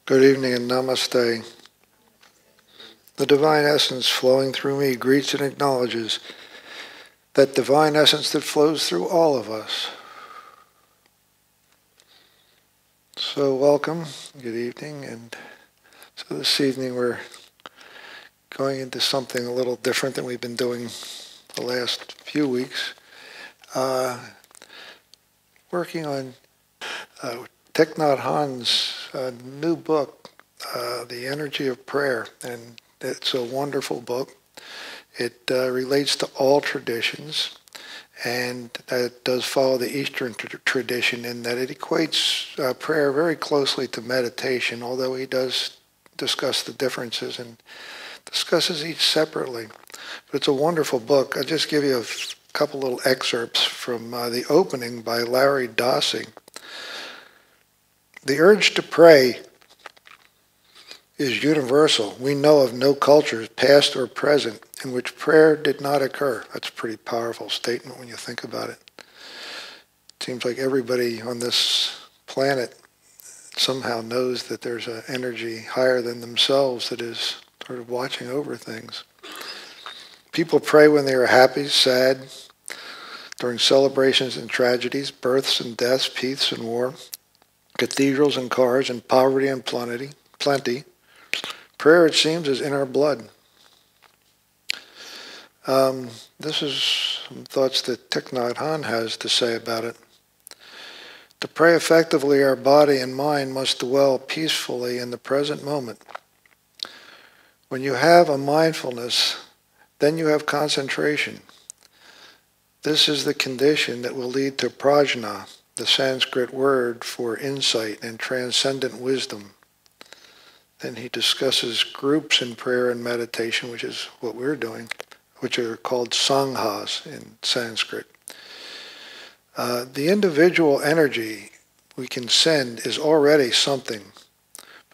Good evening and namaste. The divine essence flowing through me greets and acknowledges that divine essence that flows through all of us. So welcome, good evening, and so this evening we're going into something a little different than we've been doing the last few weeks. Working on Thich Nhat Hanh's new book, The Energy of Prayer, and it's a wonderful book. It relates to all traditions, and it does follow the Eastern tradition in that it equates prayer very closely to meditation, although he does discuss the differences and discusses each separately. But it's a wonderful book. I'll just give you a couple little excerpts from the opening by Larry Dossey. The urge to pray is universal. We know of no cultures, past or present, in which prayer did not occur. That's a pretty powerful statement when you think about it. It seems like everybody on this planet somehow knows that there's an energy higher than themselves that is sort of watching over things. People pray when they are happy, sad, during celebrations and tragedies, births and deaths, peace and war, cathedrals and cars, and poverty and plenty. Prayer, it seems, is in our blood. This is some thoughts that Thich Nhat Hanh has to say about it. To pray effectively, our body and mind must dwell peacefully in the present moment. When you have a mindfulness, then you have concentration. This is the condition that will lead to prajna, the Sanskrit word for insight and transcendent wisdom. Then he discusses groups in prayer and meditation, which is what we're doing, which are called sanghas in Sanskrit. The individual energy we can send is already something.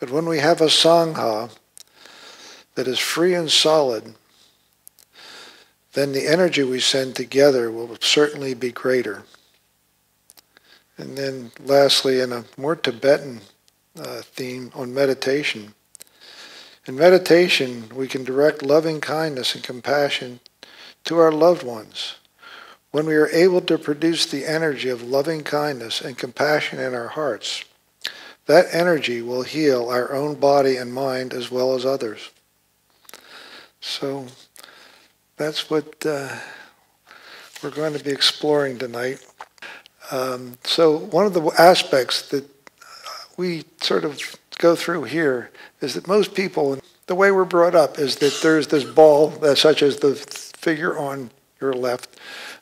But when we have a sangha that is free and solid, then the energy we send together will certainly be greater. And then lastly, in a more Tibetan theme on meditation. In meditation, we can direct loving kindness and compassion to our loved ones. When we are able to produce the energy of loving kindness and compassion in our hearts, that energy will heal our own body and mind as well as others. So that's what we're going to be exploring tonight. So one of the aspects that we sort of go through here is that most people, the way we're brought up is that there's this ball, such as the figure on your left.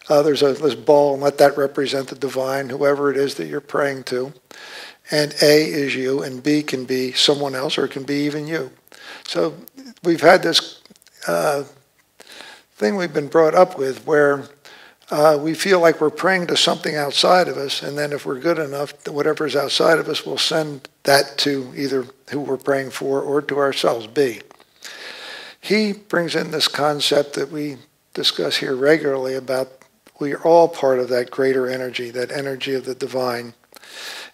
There's this ball, and let that represent the divine, whoever it is that you're praying to. And A is you, and B can be someone else, or it can be even you. So we've had this thing we've been brought up with where we feel like we're praying to something outside of us, and then if we're good enough, whatever's outside of us will send that to either who we're praying for or to ourselves, B. He brings in this concept that we discuss here regularly about we are all part of that greater energy, that energy of the divine.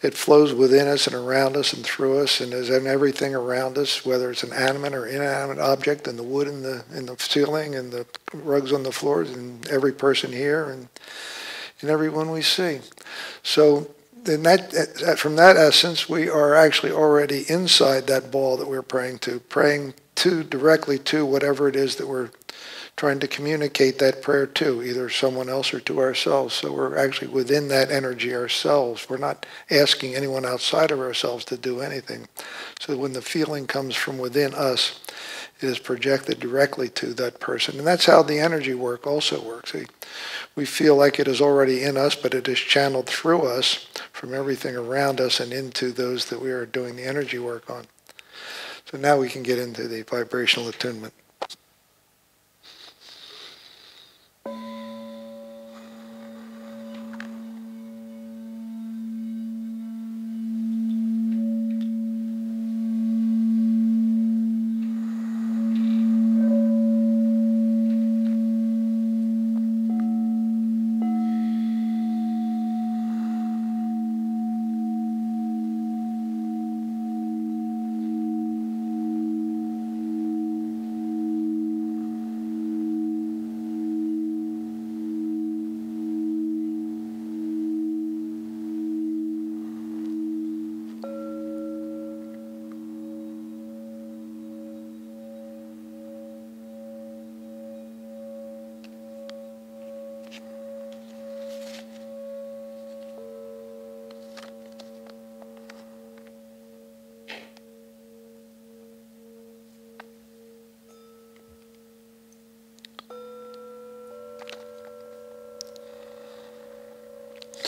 It flows within us and around us and through us and is in everything around us, whether it's an animate or inanimate object, and the wood in the ceiling and the rugs on the floors and every person here and everyone we see. So in from that essence, we are actually already inside that ball that we're praying to directly to whatever it is that we're trying to communicate that prayer to, either someone else or to ourselves. So we're actually within that energy ourselves. We're not asking anyone outside of ourselves to do anything. So when the feeling comes from within us, it is projected directly to that person. And that's how the energy work also works. We feel like it is already in us, but it is channeled through us from everything around us and into those that we are doing the energy work on. So now we can get into the vibrational attunement.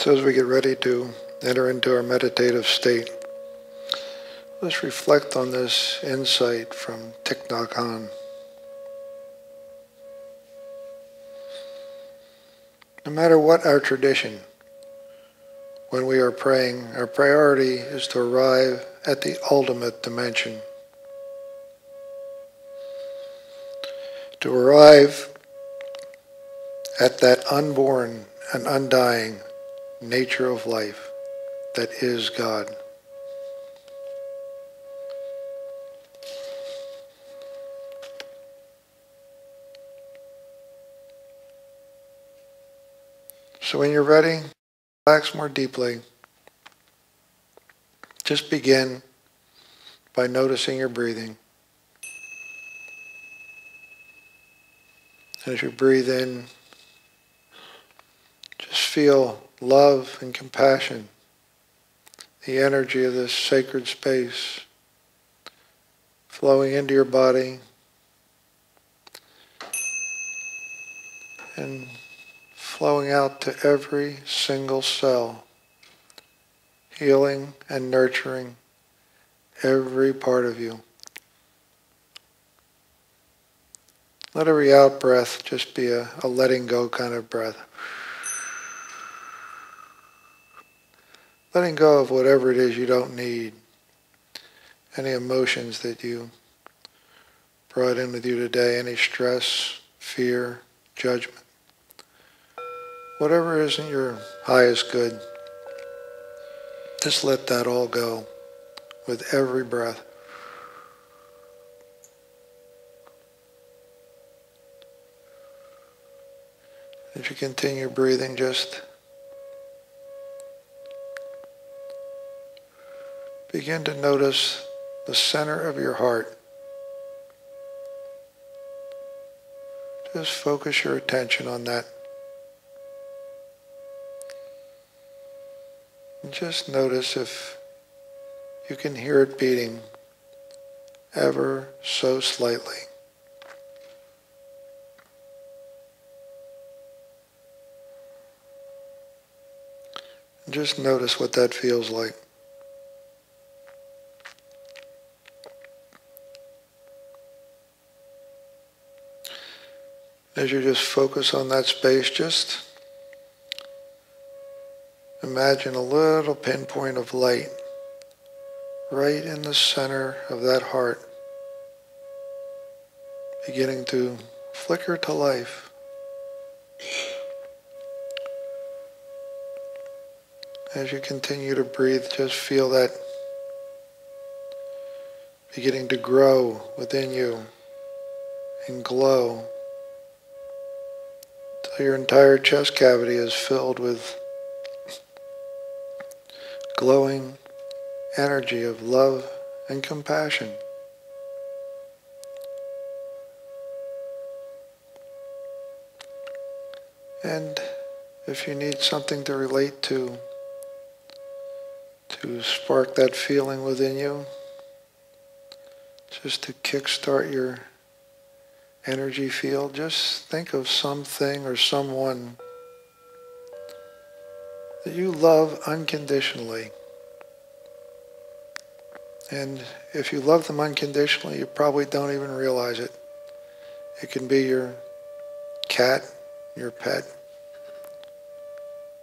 So as we get ready to enter into our meditative state, let's reflect on this insight from Thich Nhat Hanh. No matter what our tradition, when we are praying, our priority is to arrive at the ultimate dimension. To arrive at that unborn and undying nature of life that is God. So when you're ready, relax more deeply. Just begin by noticing your breathing. As you breathe in, just feel love and compassion, the energy of this sacred space flowing into your body and flowing out to every single cell, healing and nurturing every part of you. Let every out breath just be a letting go kind of breath. Letting go of whatever it is you don't need, any emotions that you brought in with you today, any stress, fear, judgment. Whatever isn't your highest good, just let that all go with every breath. As you continue breathing, just begin to notice the center of your heart. Just focus your attention on that. And just notice if you can hear it beating ever so slightly. And just notice what that feels like. As you just focus on that space, just imagine a little pinpoint of light right in the center of that heart, beginning to flicker to life. As you continue to breathe, just feel that beginning to grow within you and glow till your entire chest cavity is filled with glowing energy of love and compassion. And if you need something to relate to spark that feeling within you, just to kickstart your energy field, just think of something or someone that you love unconditionally. And if you love them unconditionally, you probably don't even realize it. It can be your cat, your pet,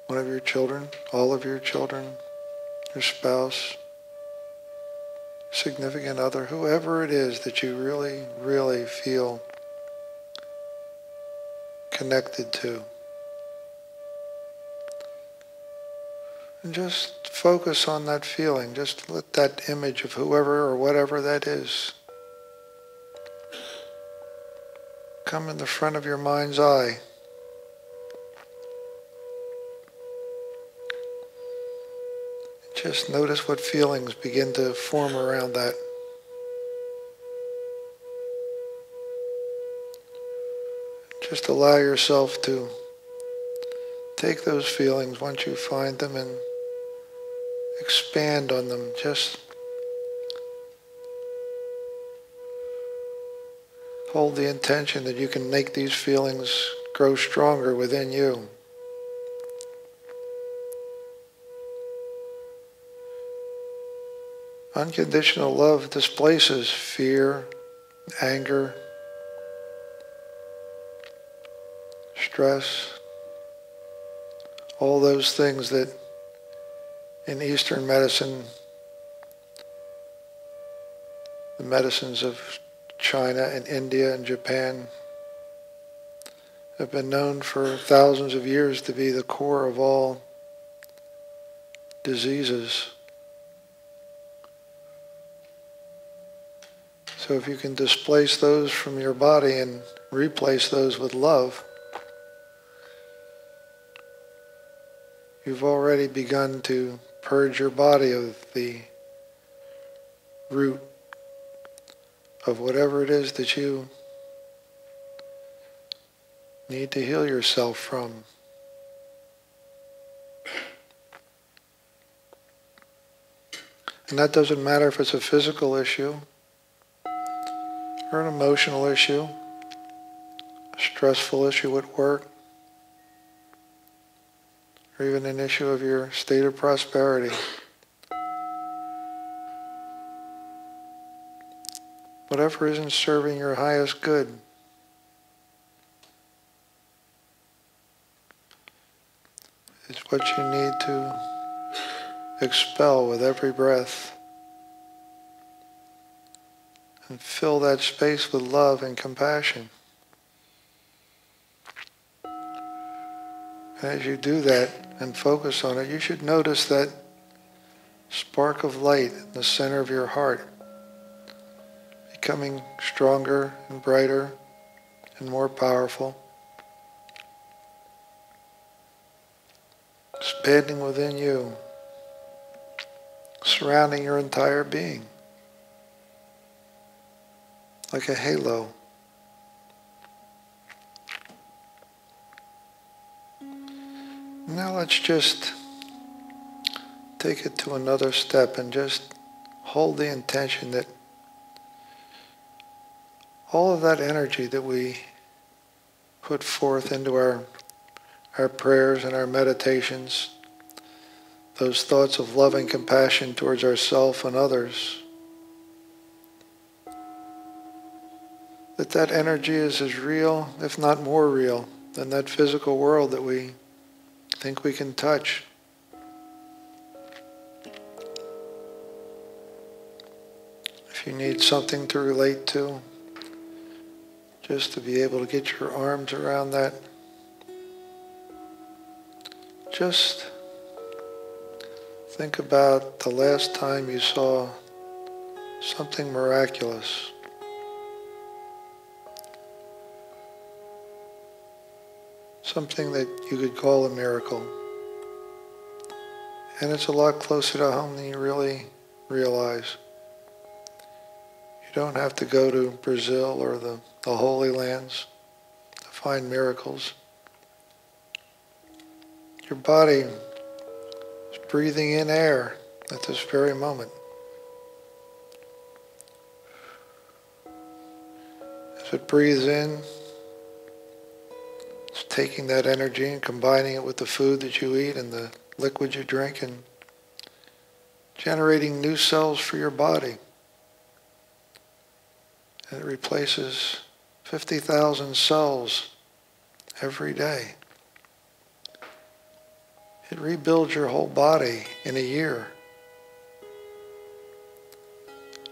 one of your children, all of your children, your spouse, significant other, whoever it is that you really, really feel connected to. And just focus on that feeling. Just let that image of whoever or whatever that is come in the front of your mind's eye. Just notice what feelings begin to form around that. Just allow yourself to take those feelings once you find them and expand on them. Just hold the intention that you can make these feelings grow stronger within you. Unconditional love displaces fear, anger, stress, all those things that in Eastern medicine, the medicines of China and India and Japan have been known for thousands of years to be the core of all diseases. So if you can displace those from your body and replace those with love, you've already begun to purge your body of the root of whatever it is that you need to heal yourself from. And that doesn't matter if it's a physical issue or an emotional issue, a stressful issue at work, or even an issue of your state of prosperity. Whatever isn't serving your highest good, is what you need to expel with every breath. And fill that space with love and compassion. And as you do that and focus on it, you should notice that spark of light in the center of your heart becoming stronger and brighter and more powerful, expanding within you, surrounding your entire being like a halo. Now let's just take it to another step and just hold the intention that all of that energy that we put forth into our prayers and our meditations, those thoughts of love and compassion towards ourselves and others, that energy is as real, if not more real, than that physical world that we think we can touch. If you need something to relate to, just to be able to get your arms around that, just think about the last time you saw something miraculous. Something that you could call a miracle. And it's a lot closer to home than you really realize. You don't have to go to Brazil or the Holy Lands to find miracles. Your body is breathing in air at this very moment. As it breathes in, it's taking that energy and combining it with the food that you eat and the liquid you drink and generating new cells for your body. And it replaces 50,000 cells every day. It rebuilds your whole body in a year.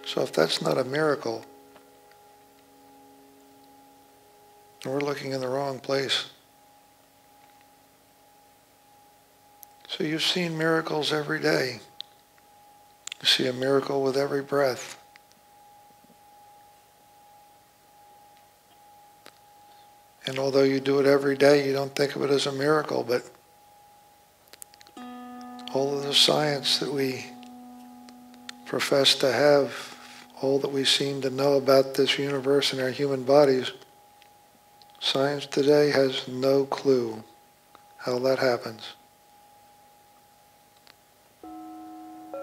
So if that's not a miracle, we're looking in the wrong place. So you've seen miracles every day. You see a miracle with every breath. And although you do it every day, you don't think of it as a miracle, but all of the science that we profess to have, all that we seem to know about this universe and our human bodies, science today has no clue how that happens.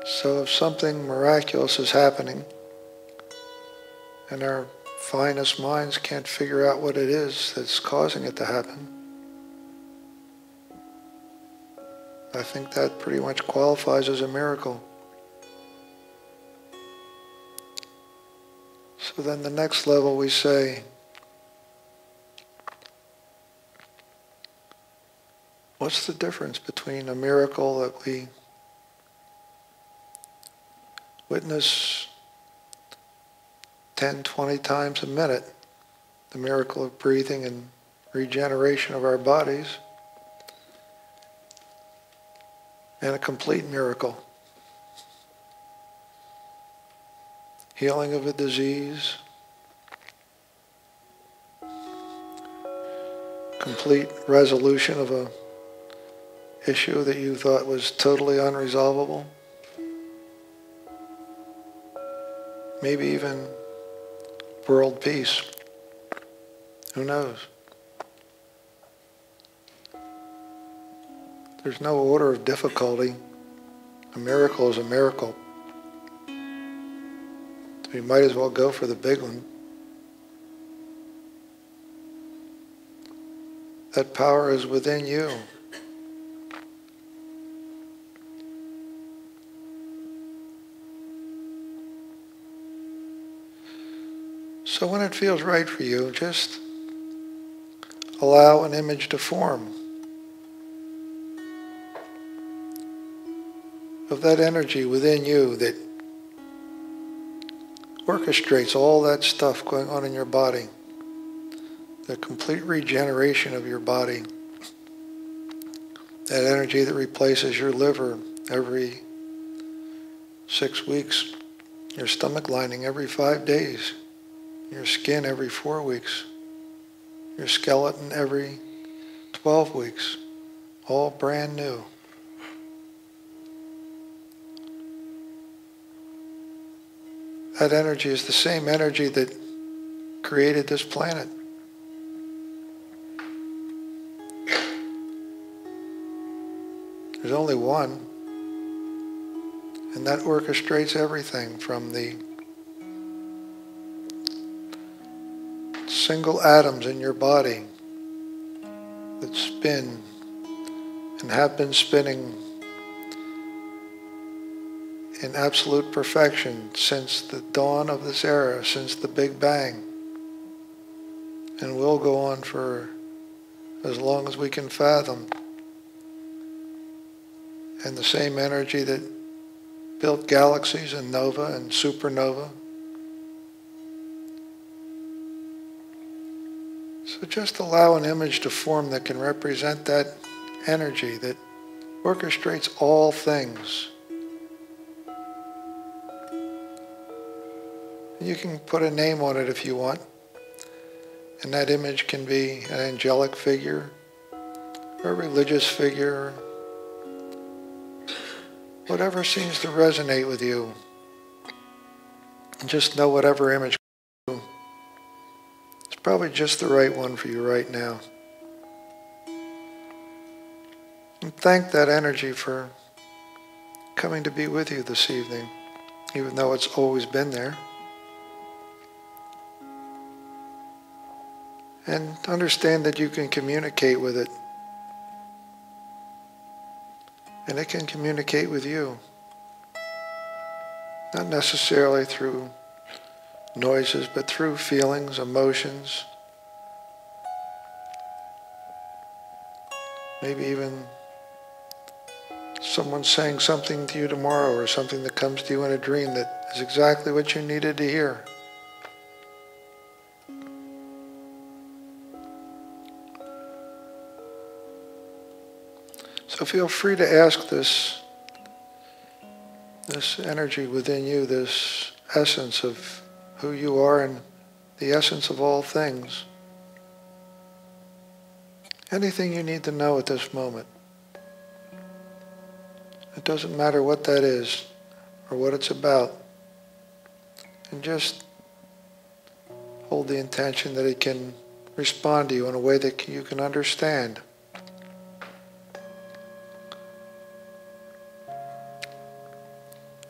So if something miraculous is happening and our finest minds can't figure out what it is that's causing it to happen, I think that pretty much qualifies as a miracle. So then the next level we say, what's the difference between a miracle that we witness 10, 20 times a minute, the miracle of breathing and regeneration of our bodies, and a complete miracle, healing of a disease, complete resolution of a issue that you thought was totally unresolvable, maybe even world peace. Who knows? There's no order of difficulty. A miracle is a miracle. So you might as well go for the big one. That power is within you. So when it feels right for you, just allow an image to form of that energy within you that orchestrates all that stuff going on in your body, the complete regeneration of your body, that energy that replaces your liver every 6 weeks, your stomach lining every 5 days, your skin every 4 weeks, your skeleton every 12 weeks, all brand new. That energy is the same energy that created this planet. There's only one, and that orchestrates everything from the single atoms in your body that spin and have been spinning in absolute perfection since the dawn of this era, since the Big Bang, and will go on for as long as we can fathom. And the same energy that built galaxies and nova and supernova. So just allow an image to form that can represent that energy that orchestrates all things. You can put a name on it if you want. And that image can be an angelic figure, or a religious figure, whatever seems to resonate with you. And just know whatever image is probably just the right one for you right now. And thank that energy for coming to be with you this evening, even though it's always been there. And understand that you can communicate with it. And it can communicate with you. Not necessarily through noises, but through feelings, emotions. Maybe even someone saying something to you tomorrow, or something that comes to you in a dream that is exactly what you needed to hear. So feel free to ask this energy within you, this essence of who you are and the essence of all things. Anything you need to know at this moment. It doesn't matter what that is or what it's about. And just hold the intention that it can respond to you in a way that you can understand.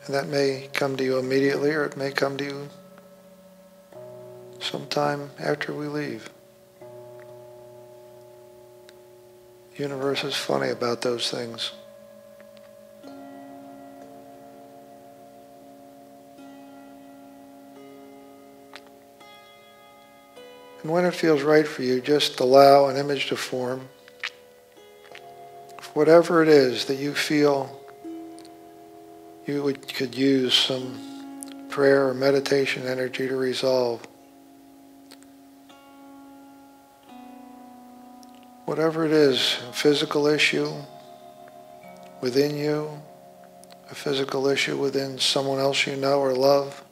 And that may come to you immediately, or it may come to you sometime after we leave. The universe is funny about those things. And when it feels right for you, just allow an image to form. Whatever it is that you feel you could use some prayer or meditation energy to resolve. Whatever it is, a physical issue within you, a physical issue within someone else you know or love,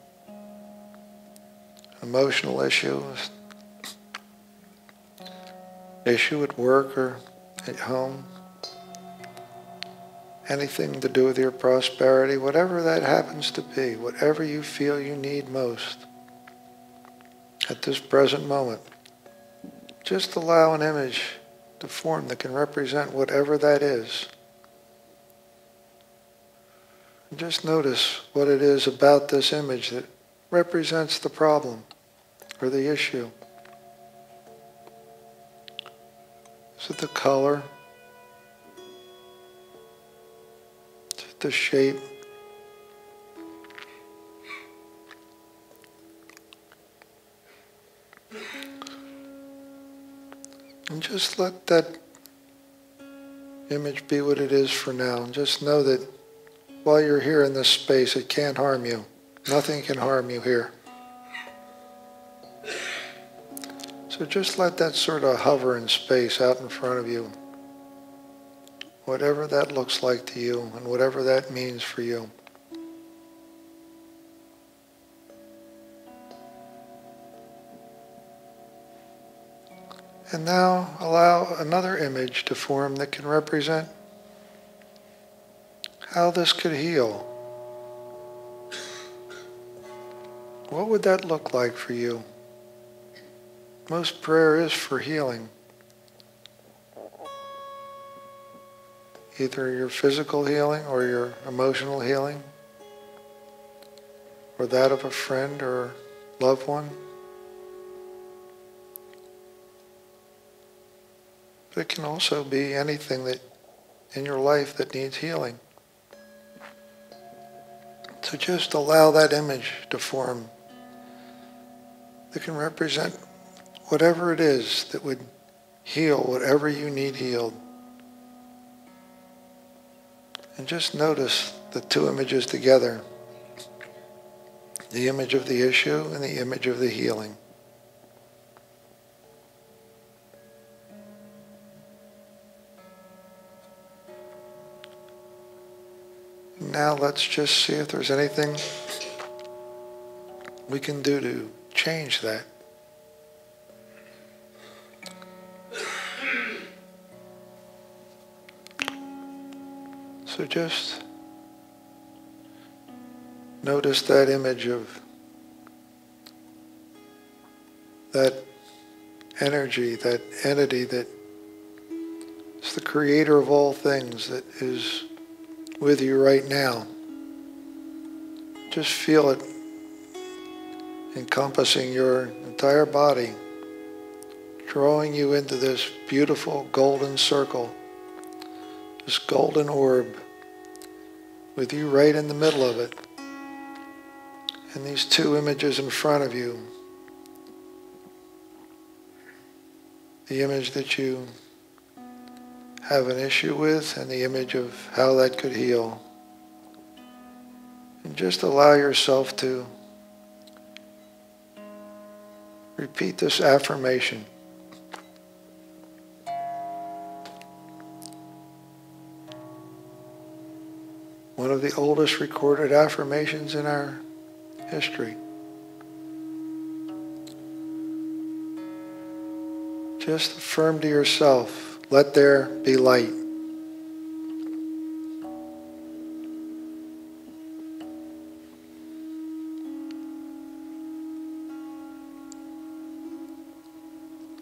emotional issue at work or at home, anything to do with your prosperity, whatever that happens to be, whatever you feel you need most at this present moment, just allow an image to form that can represent whatever that is. And just notice what it is about this image that represents the problem or the issue. Is it the color? Is it the shape? And just let that image be what it is for now. And just know that while you're here in this space, it can't harm you. Nothing can harm you here. So just let that sort of hover in space out in front of you. Whatever that looks like to you and whatever that means for you. And now allow another image to form that can represent how this could heal. What would that look like for you? Most prayer is for healing. Either your physical healing or your emotional healing, or that of a friend or loved one. But it can also be anything that in your life that needs healing. So just allow that image to form that can represent whatever it is that would heal whatever you need healed. And just notice the two images together. The image of the issue and the image of the healing. Now let's just see if there's anything we can do to change that. So just notice that image of that energy, that entity that is the creator of all things, that is with you right now. Just feel it encompassing your entire body, drawing you into this beautiful golden circle, this golden orb, with you right in the middle of it. And these two images in front of you. The image that you have an issue with and the image of how that could heal. And just allow yourself to repeat this affirmation. One of the oldest recorded affirmations in our history. Just affirm to yourself, let there be light.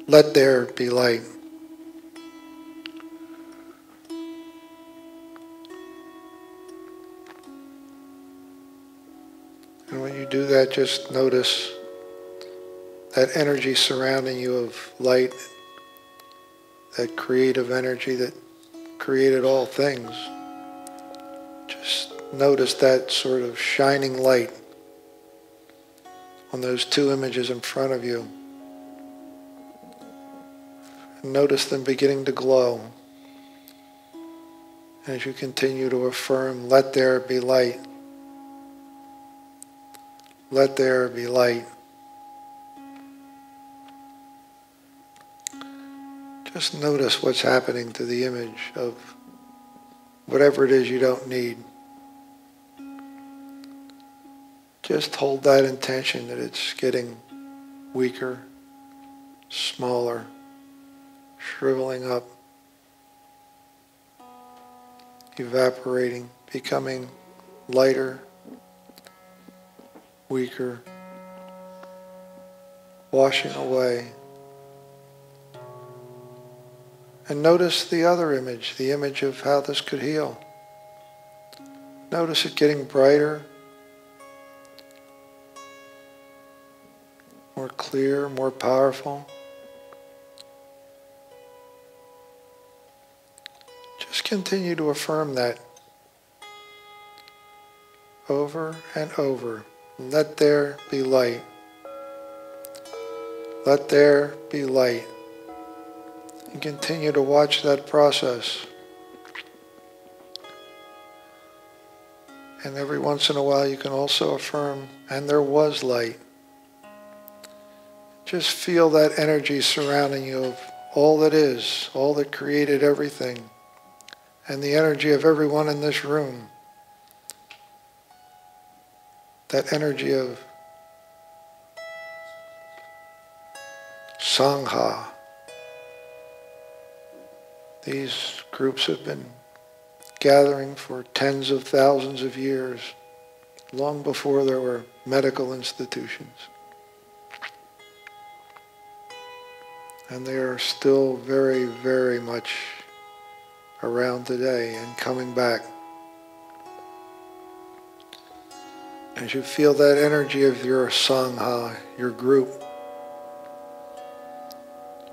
Let there be light. And when you do that, just notice that energy surrounding you of light, that creative energy that created all things. Just notice that sort of shining light on those two images in front of you. And notice them beginning to glow. As you continue to affirm, let there be light. Let there be light. Just notice what's happening to the image of whatever it is you don't need. Just hold that intention that it's getting weaker, smaller, shriveling up, evaporating, becoming lighter, weaker, washing away. And notice the other image, the image of how this could heal. Notice it getting brighter, more clear, more powerful. Just continue to affirm that over and over. Let there be light. Let there be light. And continue to watch that process. And every once in a while you can also affirm, and there was light. Just feel that energy surrounding you of all that is, all that created everything, and the energy of everyone in this room. That energy of Sangha. These groups have been gathering for tens of thousands of years, long before there were medical institutions. And they are still very, very much around today and coming back. As you feel that energy of your Sangha, your group,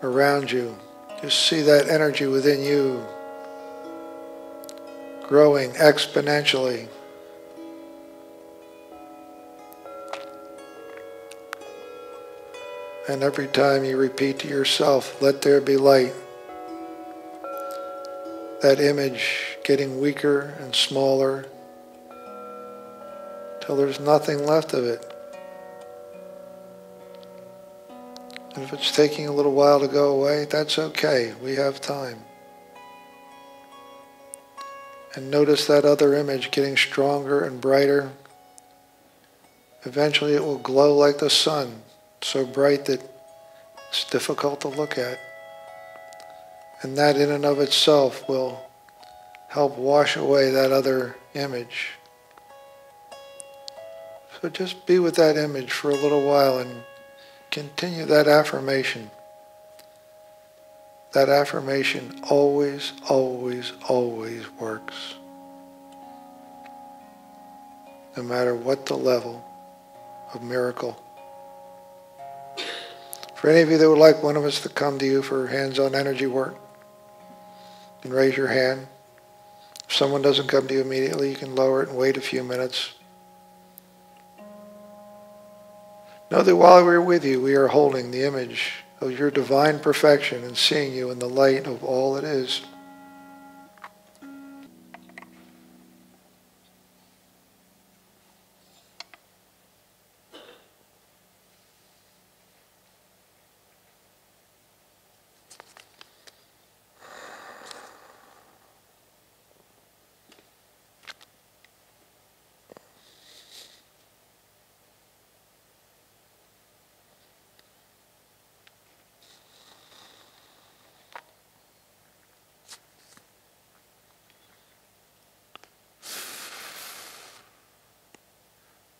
around you, just see that energy within you growing exponentially. And every time you repeat to yourself, let there be light, that image getting weaker and smaller till there's nothing left of it. And if it's taking a little while to go away, that's okay. We have time. And notice that other image getting stronger and brighter. Eventually it will glow like the sun, so bright that it's difficult to look at. And that in and of itself will help wash away that other image. So just be with that image for a little while and continue that affirmation. That affirmation always, always, always works. No matter what the level of miracle. For any of you that would like one of us to come to you for hands-on energy work, you can raise your hand. If someone doesn't come to you immediately, you can lower it and wait a few minutes. Know that while we're with you, we are holding the image of your divine perfection and seeing you in the light of all that is.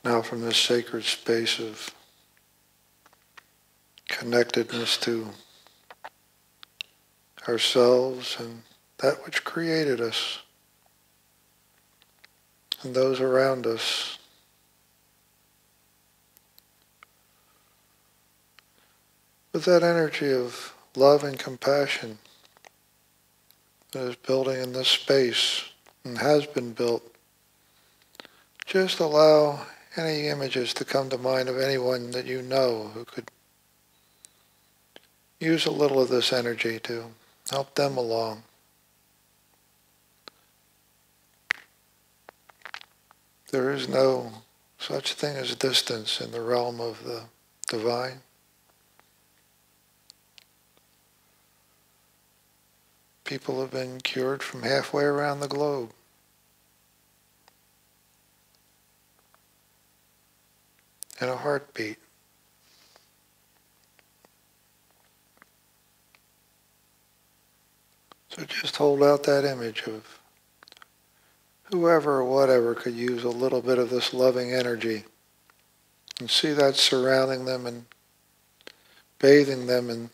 Now from this sacred space of connectedness to ourselves and that which created us and those around us, with that energy of love and compassion that is building in this space and has been built, just allow any images to come to mind of anyone that you know who could use a little of this energy to help them along. There is no such thing as distance in the realm of the divine. People have been cured from halfway around the globe. In a heartbeat. So just hold out that image of whoever or whatever could use a little bit of this loving energy, and see that surrounding them and bathing them in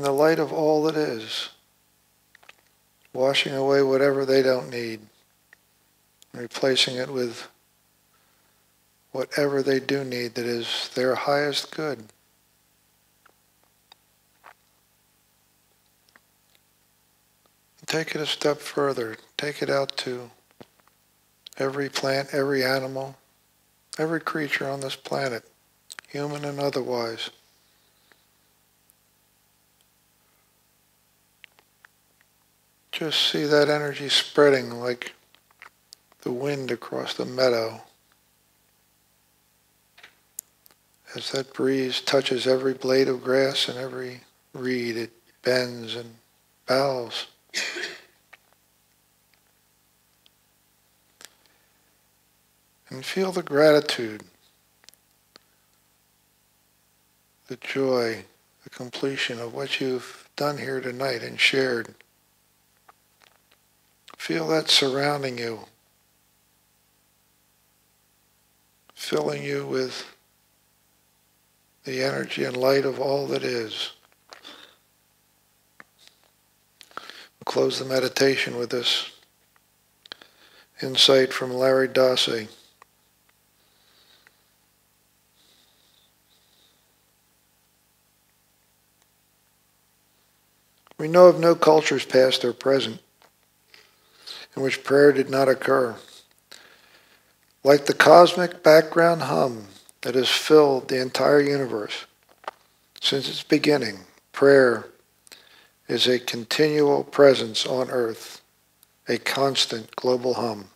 the light of all that is, washing away whatever they don't need, and replacing it with whatever they do need that is their highest good. Take it a step further. Take it out to every plant, every animal, every creature on this planet, human and otherwise. Just see that energy spreading like the wind across the meadow. As that breeze touches every blade of grass and every reed, it bends and bows. And feel the gratitude, the joy, the completion of what you've done here tonight and shared. Feel that surrounding you, filling you with the energy and light of all that is. We'll close the meditation with this insight from Larry Dossey. We know of no cultures past or present in which prayer did not occur. Like the cosmic background hum that has filled the entire universe since its beginning, prayer is a continual presence on earth, a constant global hum.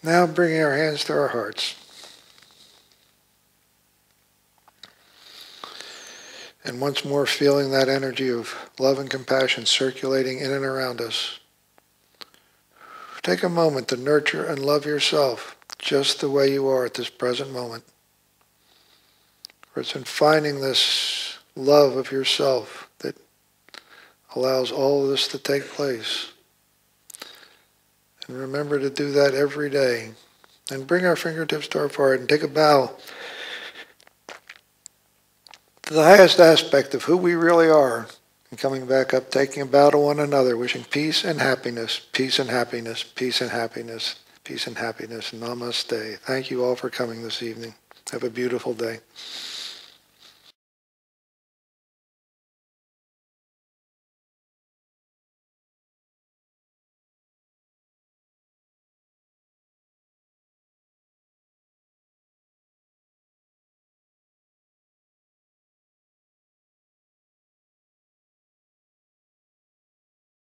Now bringing our hands to our hearts. And once more feeling that energy of love and compassion circulating in and around us. Take a moment to nurture and love yourself just the way you are at this present moment. For it's in finding this love of yourself that allows all of this to take place. And remember to do that every day. And bring our fingertips to our forehead and take a bow to the highest aspect of who we really are, and coming back up, taking a bow to one another, wishing peace and happiness, peace and happiness, peace and happiness, peace and happiness. Namaste. Thank you all for coming this evening. Have a beautiful day.